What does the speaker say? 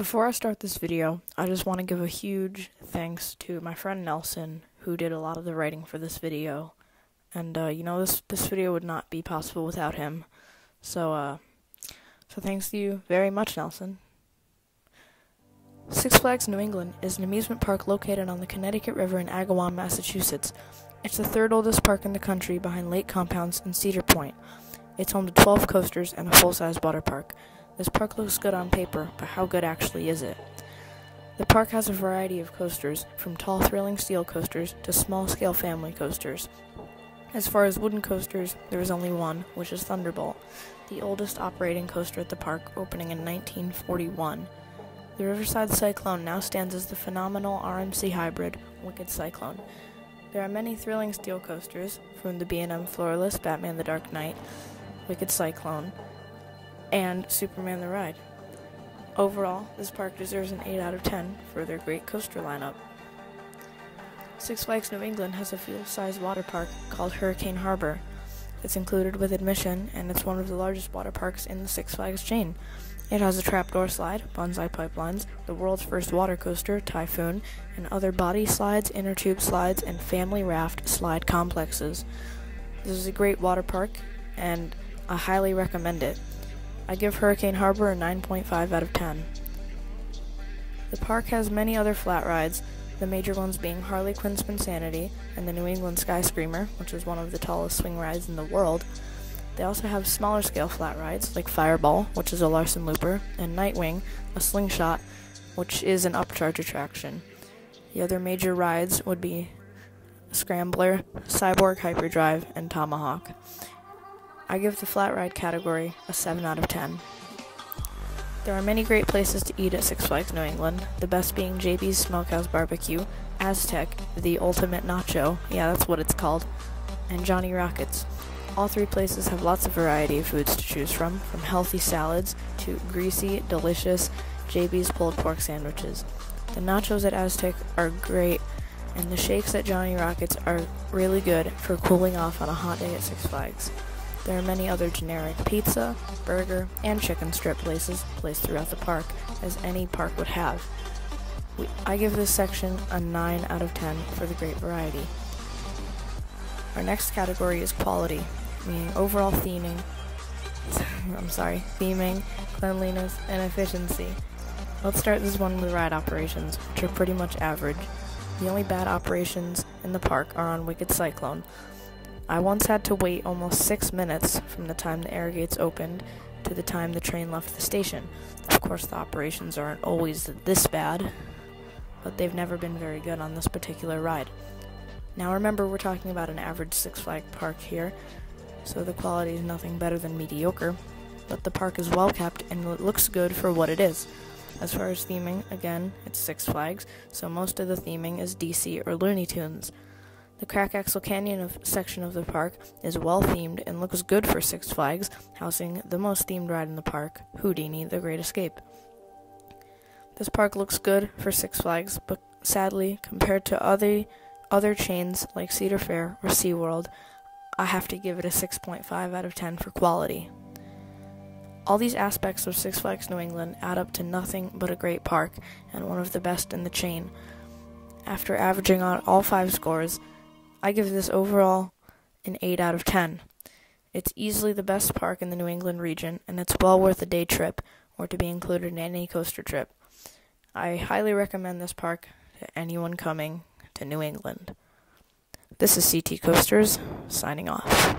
Before I start this video, I just want to give a huge thanks to my friend Nelson, who did a lot of the writing for this video. And, this video would not be possible without him. So thanks to you very much, Nelson. Six Flags New England is an amusement park located on the Connecticut River in Agawam, Massachusetts. It's the third oldest park in the country behind Lake Compounce and Cedar Point. It's home to 12 coasters and a full-size water park. This park looks good on paper, but how good actually is it? The park has a variety of coasters, from tall thrilling steel coasters to small-scale family coasters. As far as wooden coasters, there is only one, which is Thunderbolt, the oldest operating coaster at the park, opening in 1941. The Riverside Cyclone now stands as the phenomenal RMC hybrid, Wicked Cyclone. There are many thrilling steel coasters, from the B&M Floorless Batman the Dark Knight, Wicked Cyclone, and Superman the Ride. Overall, this park deserves an 8 out of 10 for their great coaster lineup. Six Flags New England has a full-size water park called Hurricane Harbor. It's included with admission, and it's one of the largest water parks in the Six Flags chain. It has a trapdoor slide, bonsai pipelines, the world's first water coaster, Typhoon, and other body slides, inner tube slides, and family raft slide complexes. This is a great water park, and I highly recommend it. I give Hurricane Harbor a 9.5 out of 10. The park has many other flat rides, the major ones being Harley Quinn's Spinsanity and the New England Sky Screamer, which is one of the tallest swing rides in the world. They also have smaller scale flat rides like Fireball, which is a Larson Looper, and Nightwing, a slingshot, which is an upcharge attraction. The other major rides would be Scrambler, Cyborg Hyperdrive, and Tomahawk. I give the flat ride category a 7 out of 10. There are many great places to eat at Six Flags New England, the best being JB's Smokehouse Barbecue, Aztec, the Ultimate Nacho, yeah, that's what it's called, and Johnny Rockets. All three places have lots of variety of foods to choose from healthy salads to greasy, delicious JB's pulled pork sandwiches. The nachos at Aztec are great, and the shakes at Johnny Rockets are really good for cooling off on a hot day at Six Flags. There are many other generic pizza, burger, and chicken strip places placed throughout the park, as any park would have. I give this section a 9 out of 10 for the great variety. Our next category is quality, meaning overall theming, cleanliness, and efficiency. Let's start this one with ride operations, which are pretty much average. The only bad operations in the park are on Wicked Cyclone. I once had to wait almost 6 minutes from the time the air gates opened to the time the train left the station. Of course, the operations aren't always this bad, but they've never been very good on this particular ride. Now remember, we're talking about an average Six Flags park here, so the quality is nothing better than mediocre, but the park is well kept and it looks good for what it is. As far as theming, again, it's Six Flags, so most of the theming is DC or Looney Tunes. The Crack Axle Canyon section of the park is well themed and looks good for Six Flags, housing the most themed ride in the park, Houdini, The Great Escape. This park looks good for Six Flags, but sadly, compared to other chains like Cedar Fair or SeaWorld, I have to give it a 6.5 out of 10 for quality. All these aspects of Six Flags New England add up to nothing but a great park and one of the best in the chain. After averaging out all 5 scores, I give this overall an 8 out of 10. It's easily the best park in the New England region, and it's well worth a day trip, or to be included in any coaster trip. I highly recommend this park to anyone coming to New England. This is CT Coasters, signing off.